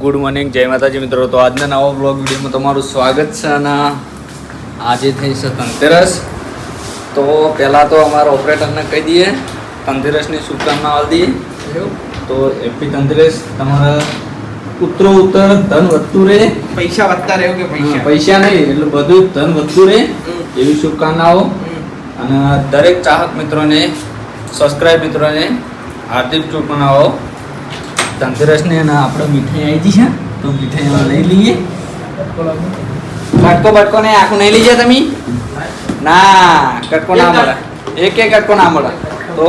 Good morning, જય માતાજી મિત્રો. તો આજના નવા બ્લોગ વિડીયોમાં તમારું સ્વાગત છે. અને આજે થઈ છે ધનતેરસ. તો પહેલાં તો અમારા ઓપરેટરને કહી દઈએ ધનતેરસની શુભકામના આપી દઈએ. તો હેપી ધનતેરસ. તમારા ઉત્તરો ઉત્તર ધન વધતું રહે, પૈસા વધતા રહ્યો કે પૈસા નહીં એટલે બધું ધન વધતું રહે એવી શુભકામનાઓ. અને દરેક ચાહક મિત્રોને, સબસ્ક્રાઇબ મિત્રોને હાર્દિક શુભકામનાઓ ધનતેરસની. અને આપણે મીઠાઈ આવી છે તો મીઠાઈ લઈ લઈએ. કટકો બટકો ને આખું નહીં લઈ જાય તમે? ના, કટકો ના મળે, એક કટકો ના મળે. તો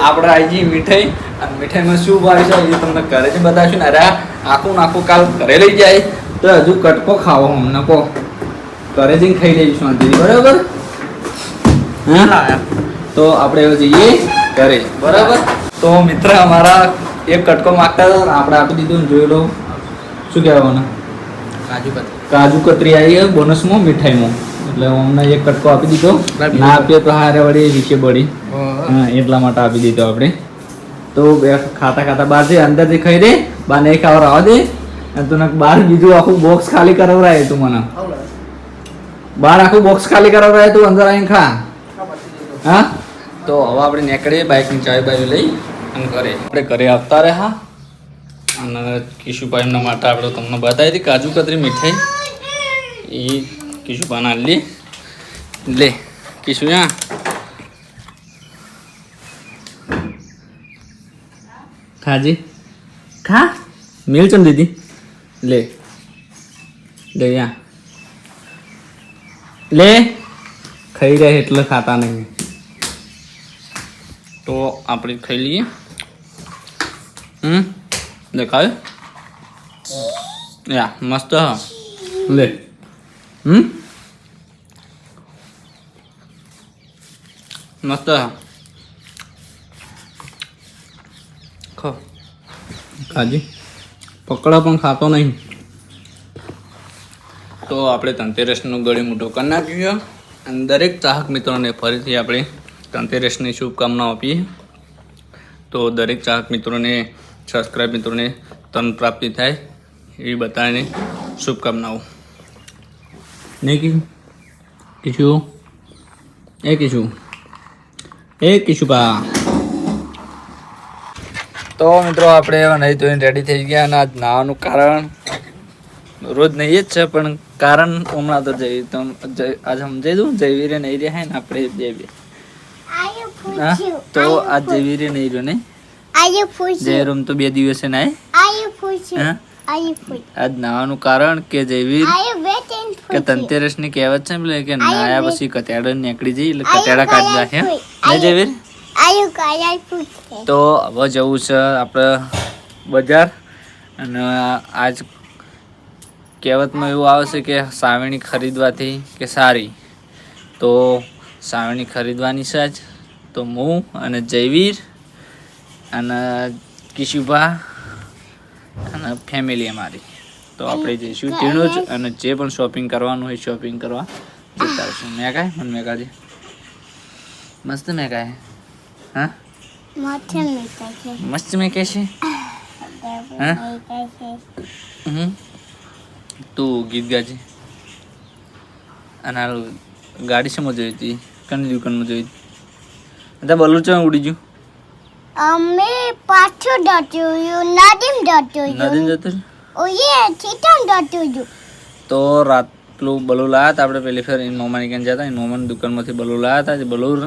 આપણે આવી જઈએ મીઠાઈ. અને મીઠાઈમાં શું ભાવ છે એ તમને ઘરે જ બતાવશું ને. અરે આખું નાખું કાલ ઘરે લઈ જાય તો હજુ કટકો ખાવો અમને કહો, ઘરે જઈને ખાઈ લઈશું શાંતિથી, બરાબર? હા, તો આપણે હવે જઈએ ઘરે, બરાબર? તો મિત્ર અમારા એક કટકો માગતા હતા, આપણે આપી દીધું. જોઈ લો શું કહેવાનું, કાજુ કતરી આવી બોનસમાં મીઠાઈમાં, એટલે અમને એક કટકો આપી દીધો. ના આપીએ તો હારે વળી વિશે બળી, હા એટલા માટે આપી દીધો આપણે. તો બે ખાતા ખાતા બહાર જઈ અંદરથી ખાઈ દે, બહાર નહીં ખાવા આવવા દે. અને તું બહાર બીજું આખું બોક્સ ખાલી કરાવરાય તું મને, બહાર આખું બોક્સ ખાલી કરાવરાય તું, અંદર આવીને ખા. હા, તો હવે આપણે નીકળીએ બાઇકની ચાવી બાવી લઈ અને ઘરે. આપણે ઘરે આવતા રહ્યા. અને કિશુભાઈના માટે આપણે તમને બતાવી હતી કાજુ કતરી મીઠાઈ, એ કિશુભાઈ લી લે. કિશુ હા, ખાજી ખા, મિલ ચમ દીધી લે લે યા લે. ખાઈ રહ્યા એટલે ખાતા નહીં. તો આપણે ખાઈ લઈએ. દેખાય યા મસ્ત હા લે. મસ્ત હા, ખો ખાજી. પકડા પણ ખાતો નહીં. તો આપણે ધનતેરસનું ગળે મોટો કરી નાખ્યું. અને દરેક ચાહક મિત્રોને ફરીથી આપણે ધનતેરસની શુભકામનાઓ આપીએ. તો દરેક ચાહક મિત્રોને, સબસ્ક્રાઇબ મિત્રોને ધન પ્રાપ્તિ થાય એવી બધાને શુભકામનાઓ. નહીં કીધું કીશું એ કીશું એ કીશુભા. તો મિત્રો આપણે નહીં ધોઈને રેડી થઈ ગયા. અને આજ નાવાનું કારણ રોજ નહીં જ છે, પણ કારણ હમણાં તો જઈ તો આજ સમજાઈ દઉં. જયવીરે નહીં રહ્યા ને આપણે બે હા, તો આજ જયવીરે નહીં રહ્યો ને જયરૂમ તો 2 દિવસે નાય. આજ નાવાનું કારણ કે જયવીર કે ધનતેરસની કહેવત છે એટલે કે નાયા પછી કતેડા નીકળી જઈ એટલે કતેડા કાઢી નાખે ને જયવીર. તો હવે જવું છે આપણે બજાર. અને આજ કહેવતમાં એવું આવે છે કે સાવેણી ખરીદવાથી કે સારી, તો સાવેણી ખરીદવાની છે આજ. તો હું અને જયવીર અને કિશુભા અને ફેમિલી અમારી, તો આપણે જઈશું તેનું જ. અને જે પણ શોપિંગ કરવાનું હોય શોપિંગ કરવા જતા રહીશું. મેં કાંઈ મને મેં કાજે મસ્ત મેં કાંઈ હા મસ્ત મેં કહે છે હા. તું ગીત ગાજે. અને ગાડી શેમાં જોઈ હતી, કની દુકાનમાં જોઈ હતી? બલુચા ઉડી ગયું. અમે પાછું જતું નદીમ જતું તો રાત પેલું બલૂન લાવ્યા હતા આપણે. પેલી ફેર મોમાની ક્યાં જતા, મોમાની દુકાનમાંથી બલૂન લાવ્યા હતા. બલૂન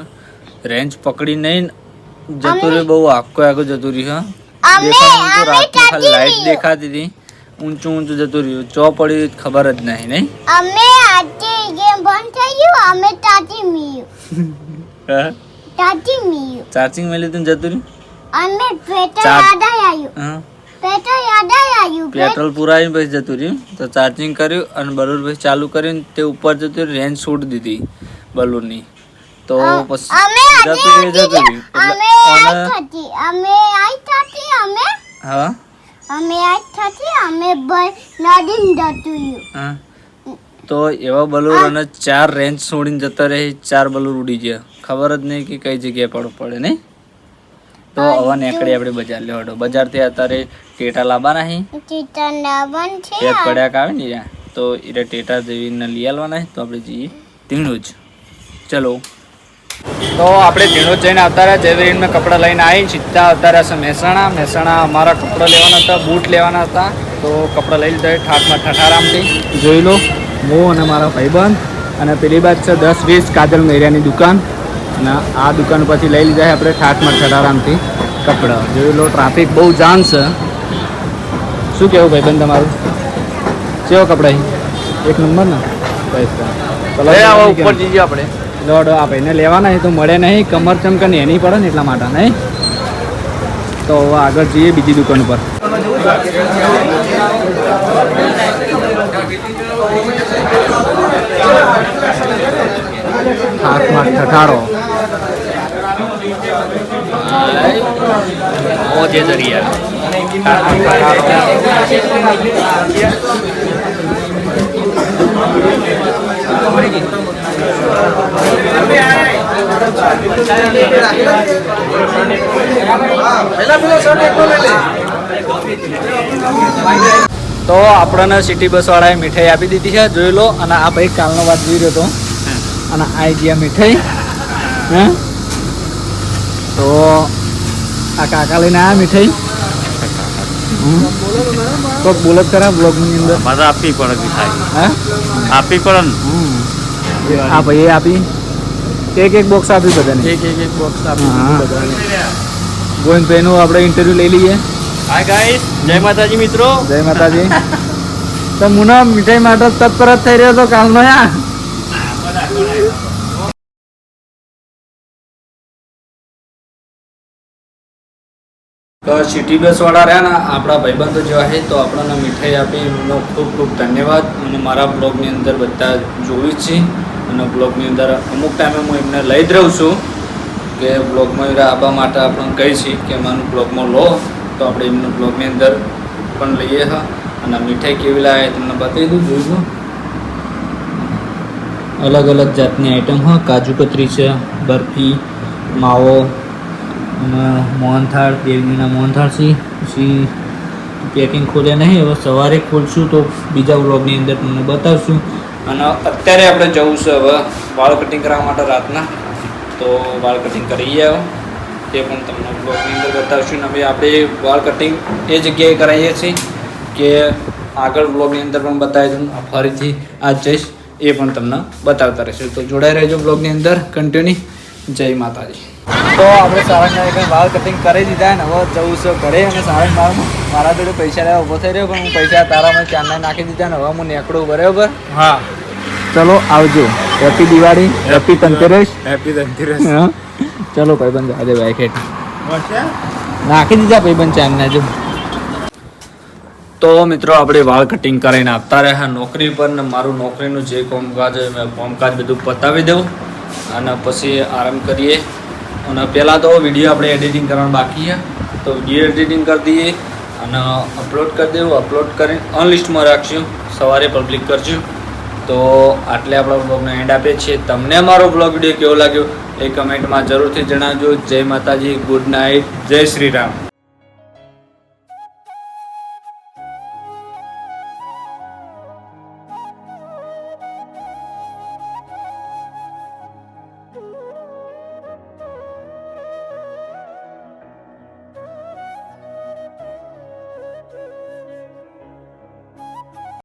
રેન્જ પકડી નહીં જતું રહ્યું, બહુ આખો જતું રહ્યું. ખાલી લાઈટ દેખાતી હતી, ઊંચું જતું રહ્યું. ચો પડી ખબર જ નહીં. નહીં અમે આજે ગેમ બંધ થઈ ગયું, અમે ચાર્જિંગ મેં લીધું જતું રહ્યું. અમે પેટ્રોલ પુરાવીને પછી જતું રહ્યું. તો ચાર્જિંગ કર્યું અને બલૂન પછી ચાલુ કર્યું, તે ઉપર જતું રહ્યું. રેન્જ છૂટ દીધી બલૂનની, તો પછી જતું રહ્યું. હા, તો એવા બલૂન અને 4 રેન્જ છોડીને જતા રહે. 4 બલૂન ઉડી ગયા, ખબર જ નહીં કે કઈ જગ્યાએ પડે નહીં. તો હવે નીકળી આપણે બજાર લેવાડો. બજારથી અત્યારે ટેટા લાવવાના હી. ચિકન લાવન છે એક કડાક આવે ને યાર, તો એ ટેટા જેવીને લઈ આવવાના. તો આપણે જઈએ ધીણું જ. ચલો, તો આપણે ધીણું જ જઈને આવતા રહ્યા. જેવી રીતના કપડાં લઈને આવી સીધા આવતા રહ્યા છે મહેસાણા. અમારા કપડાં લેવાના હતા, બૂટ લેવાના હતા. તો કપડાં લઈ લીધા ઠાઠમાં ઠઠારામથી. જોઈ લો, હું અને મારા ભાઈબંધ. અને પેલી બાદ છે 10-20 કાજલ મેરિયાની દુકાન. અને આ દુકાન પછી લઈ લીધા છે આપણે ઠાઠમાં ઠઠારામથી કપડાં. જોઈ લો, ટ્રાફિક બહુ જામ છે. શું કહેવું ભાઈબંધ તમારું? કેવો કપડાં એક નંબર ને? ઉપર જઈએ આપણે. દોડો આ ભાઈને લેવાના તો મળે નહીં, કમર ચમકન એની પડે ને એટલા માટે નહીં. તો હવે આગળ જઈએ બીજી દુકાન ઉપર. હાથમાં ઠઠારો મોજે જરિયા. તો આપણને સિટી બસ વાળાએ મીઠાઈ આપી દીધી છે, જોઈ લો. અને આ ભાઈ કાલનો વાત જોઈ રહ્યો હતો અને આ ગયા મીઠાઈ. હે, તો આ કાકા લઈને આવ્યા મીઠાઈ. તો બોલો ખરા બ્લોગની અંદર મારે આપવી પડે મીઠાઈ. હે, આપવી પડે ને. આ ભાઈએ આપી એક બોક્સ આપી બધાને. એક બોક્સ હા. ગોવિંદભાઈનું આપણે ઇન્ટરવ્યુ લઈ લઈએ. હાય ગાઈસ, જય માતાજી મિત્રો. જય માતાજી. તો મુના મીઠાઈ માટે તત્પર જ થઈ રહ્યો હતો કાલનો યા. તો સિટી બસ વાળા રહ્યા ને આપણા ભાઈબંધો જેવા છે, તો આપણને મીઠાઈ આપી એમનો ખૂબ ખૂબ ધન્યવાદ. અને મારા બ્લોગની અંદર બધા જોયું જ છે. અને બ્લોગની અંદર અમુક ટાઈમે હું એમને લઈ જ રહું છું કે બ્લોગમાં આવવા માટે આપણે કહી છીએ કે અમારું બ્લોગમાં લો. તો આપણે એમનું બ્લોગની અંદર પણ લઈએ હા. અને મીઠાઈ કેવી લાગે તમને બતાવી દઉં. જોઈ લો, અલગ અલગ જાતની આઈટમ હા. કાજુ કતરી છે, બરફી, માવો અને મોહનથાળ, દેવજીના મોહનથાળ છે. પછી પેકિંગ ખોલ્યા નહીં, હવે સવારે ખોલશું તો બીજા વ્લોગની અંદર તમને બતાવશું. અને અત્યારે આપણે જવું છે હવે વાળ કટિંગ કરવા માટે રાતના. તો વાળ કટિંગ કરી આવો તે પણ તમને બ્લોગની અંદર બતાવશું. અને હવે આપણે વાળ કટિંગ એ જગ્યાએ કરાવીએ છીએ કે આગળ બ્લોગની અંદર પણ બતાવી દઉં. ફરીથી આજ જઈશ એ પણ તમને બતાવતા રહેશે. તો જોડાઈ રહેજો બ્લોગની અંદર કન્ટિન્યુ. જય માતાજી. તો આપણે સારંગના વાળ કટિંગ કરી દીધા ને હવે જવું છે ઘરે. અને સારંગ મારા જોડે પૈસા લેવા ઊભો થઈ રહ્યો, પણ હું પૈસા તારામાં ચાંદા નાખી દીધા ને હવે હું નીકળું. બરાબર? હા, ચલો આવજો. Happy Diwali, happy Dhanteras. Happy Dhanteras. ચલો ભાઈબંધ આજે બાઈક હેઠ નાખી દીધા ભાઈબંધ ચાંદના. જો તો મિત્રો આપણે વાળ કટિંગ કરીને આપતા રહ્યા નોકરી પર. ને મારું નોકરીનું જે કામકાજ હોય મેં કામકાજ બધું પતાવી દઉં અને પછી આરામ કરીએ. અને પહેલાં તો વિડીયો આપણે એડિટિંગ કરવાનું બાકી છે, તો વિડીયો એડિટિંગ કરી દઈએ અને અપલોડ કરી દેવું. અપલોડ કરીને અનલિસ્ટમાં રાખશું, સવારે પબ્લિક કરશું. તો આટલે આપણા બ્લોગનો એન્ડ આપીએ છીએ. તમને અમારો બ્લોગ વિડીયો કેવો લાગ્યો એ કમેન્ટમાં જરૂરથી જણાવજો. જય માતાજી, ગુડ નાઇટ, જય શ્રી રામ.